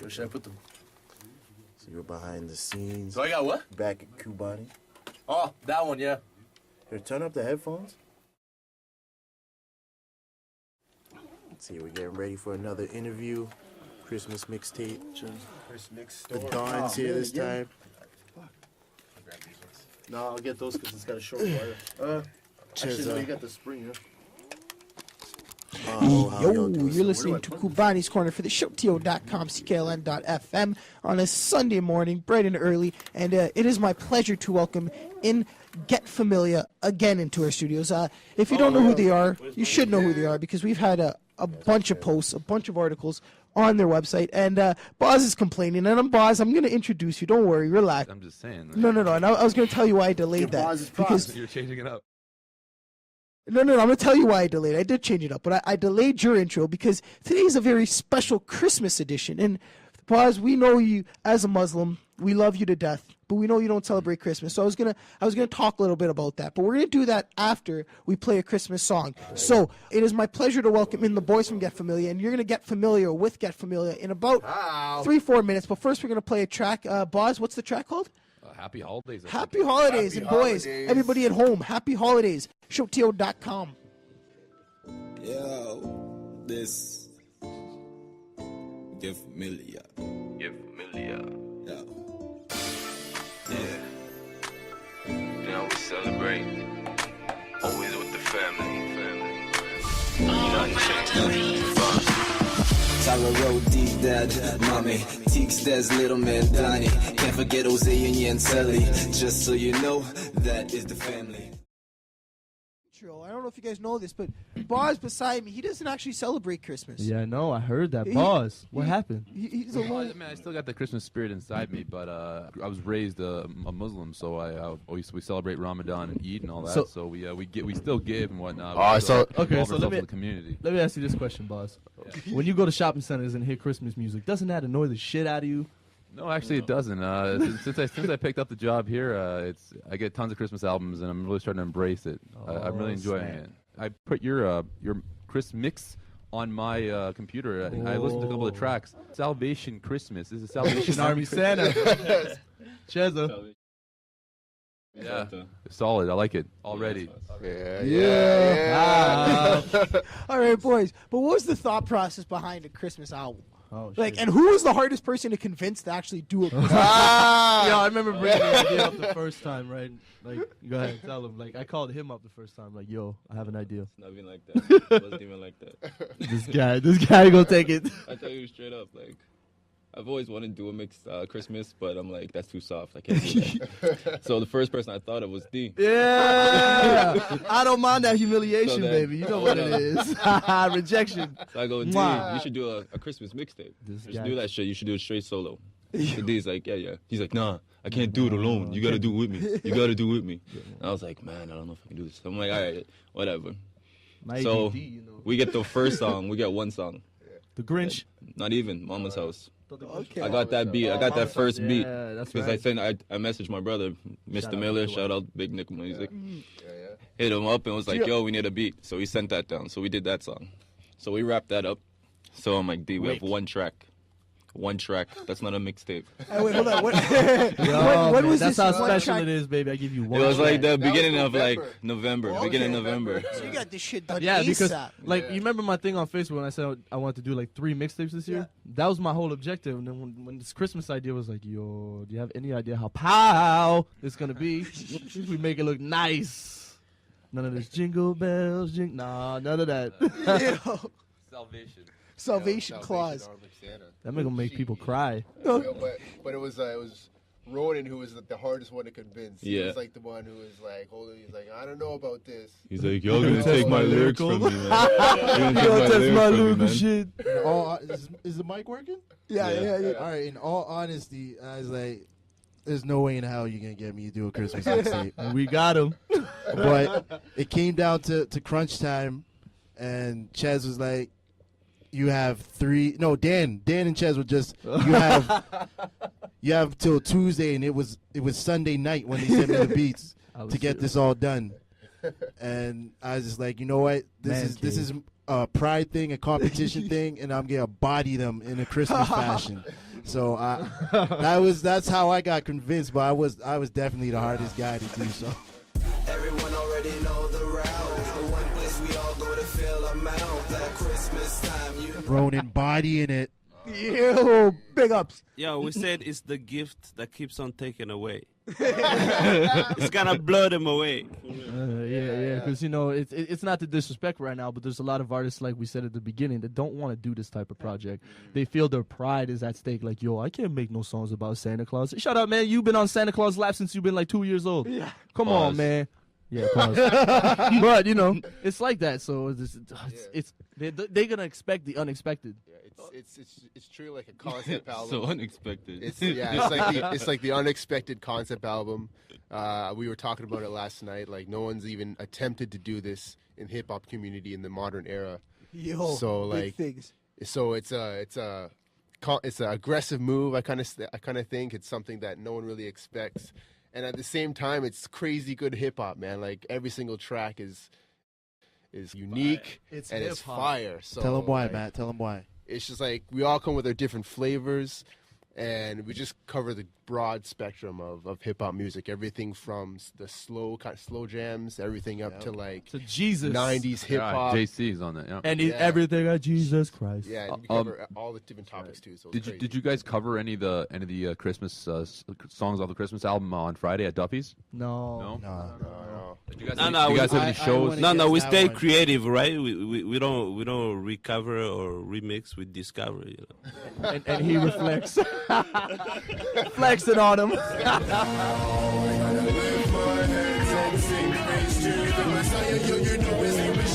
Or should I put them? So you're behind the scenes. So I got what? Back at Kubani. Oh, that one, yeah. Here, turn up the headphones. Let's see, we're getting ready for another interview. Christmas mixtape. Christmix The store. Don's here this time. No, I'll get those because it's got a short wire. Actually, no, you got the spring, huh? Yo, you're listening to Kubani's Corner for the show, to.com, ckln.fm, on a Sunday morning, bright and early, and it is my pleasure to welcome in Get Familya again into our studios. If you don't know who they are, you should know who they are, because we've had a bunch of posts, a bunch of articles on their website, and Boz is complaining, and I'm Boz. I'm going to introduce you. Don't worry, relax. I'm just saying. No, and I was going to tell you why I delayed that. Because you're changing it up. No, I'm going to tell you why I delayed. I did change it up, but I delayed your intro because today is a very special Christmas edition. And Boz, we know you as a Muslim. We love you to death, but we know you don't celebrate Christmas. So I was gonna talk a little bit about that, but we're gonna do that after we play a Christmas song. So it is my pleasure to welcome in the boys from Get Familya, and you're gonna get familiar with Get Familya in about 3-4 minutes. But first, we're gonna play a track. Boz, what's the track called? Happy holidays. Happy holidays, and boys, everybody at home, happy holidays. Showto.com. Yo, this Get Familya. Get Familya. Yo. Yeah. You know, we celebrate always with the family. Nothing changed. Tara road deep dad, mommy. Teeks dad's little man Donnie. Can't forget Jose and Yancelli. Just so you know, that is the family. I don't know if you guys know this, but Boz beside me, he doesn't actually celebrate Christmas. Yeah, I know. I heard that. Boz, what happened? He's alone. I still got the Christmas spirit inside me, but I was raised a Muslim, so we celebrate Ramadan and Eid and all that. So we still give and whatnot. Okay, so let me the community. Let me ask you this question, Boz. Yeah. When you go to shopping centers and hear Christmas music, doesn't that annoy the shit out of you? No, actually, it doesn't. Since I picked up the job here, I get tons of Christmas albums, and I'm really starting to embrace it. I'm really enjoying it. I put your Christmix on my computer, and I listened to a couple of tracks. Salvation Christmas. This is Salvation Army Santa. Cheza. Yeah, solid. I like it already. Yeah. All right, boys. But what was the thought process behind a Christmas album? Oh, like, and who was the hardest person to convince to actually do it? Yeah, I remember bringing the idea up the first time, right? Like, go ahead, tell him. Like, I called him up the first time, like, yo, I have an idea. It's not even like that. It wasn't even like that. This guy gonna take it. I tell you straight up, like, I've always wanted to do a mixed Christmas, but I'm like, that's too soft. I can't do that. So the first person I thought of was D. Yeah. I don't mind that humiliation, baby. You know what it is. Rejection. So I go, D, you should do a Christmas mixtape. You should do that shit. You should do it straight solo. So D's like, yeah. He's like, nah, I can't do it alone. You got to do it with me. You got to do it with me. And I was like, man, I don't know if I can do this. I'm like, all right, whatever. So we get the first song. We get one song. The Grinch. Not even. Mama's House. Okay. I got that beat. I got that first beat. Yeah, that's because right. I messaged my brother, Mr. Miller, shout out Big Nick Music. Hit him up and was like, yo, we need a beat. So he sent that down. So we did that song. So we wrapped that up. So I'm like, D, we have one track. One track. That's not a mixtape. Wait, hold on. When was that's how special it is, baby. I give you one. It was track. like the beginning of like November. Beginning of November. So you got this shit done. Yeah, because ASAP. you remember my thing on Facebook when I said I wanted to do like 3 mixtapes this year? That was my whole objective. And then when this Christmas idea was like, yo, do you have any idea how pow it's gonna be? We make it look nice. None of this jingle bells, nah, none of that. Salvation clause. That gonna make people cry. But it was Ronan who was the hardest one to convince. He was like the one who was like holding. He's like, I don't know about this. He's like, y'all gonna take my lyrics from me, man. That's my lyrical shit. Is the mic working? Yeah. All right. In all honesty, I was like, there's no way in hell you're gonna get me to do a Christmas mixtape. And we got him. But it came down to crunch time, and Chaz was like, you have 3. No, Dan and Chez were just you have till Tuesday, and it was Sunday night when they sent me the beats to get this all done. And I was just like, you know what, this is a pride thing, a competition thing, and I'm gonna body them in a Christmas fashion. So that's how I got convinced. But I was definitely the hardest guy to do so. Everyone already know the route. The one place we all go to fill a mouth. That Christmas time, you Ronan bodying it. Yo, big ups. Yeah, we said it's the gift that keeps on taking away. It's gonna blow them away. Yeah, because it's not to disrespect right now, but there's a lot of artists, like we said at the beginning, that don't want to do this type of project. They feel their pride is at stake. Like, yo, I can't make no songs about Santa Claus. Shut up, man. You've been on Santa Claus' lap since you've been like 2 years old. Yeah. Come on, man. Yeah, pause. But it's like that. So they're gonna expect the unexpected. Yeah, it's true like a concept album. So unexpected. It's like the unexpected concept album. We were talking about it last night. Like no one's even attempted to do this in hip hop community in the modern era. Yo, so big like things. so it's an aggressive move. I kind of think it's something that no one really expects. And at the same time, it's crazy good hip hop, man. Like every single track is unique It's and it's hip-hop. fire. So Tell him why, like, Matt. Tell him why. It's just like we all come with our different flavors, and we just cover the broad spectrum of hip hop music. Everything from the slow jams, everything up to like So Jesus. 90s hip hop. JC's on that. Yeah. And Yeah. everything at Jesus Christ. Yeah, and we cover all the different topics too. So it's Did you guys cover any of the Christmas songs off the Christmas album on Friday at Duffy's? No. No. Did you guys, No, you we- guys have any shows? wanna- We That stay one. creative, right? We don't recover or remix. We discover. And he reflects. Flexing on him. you know it's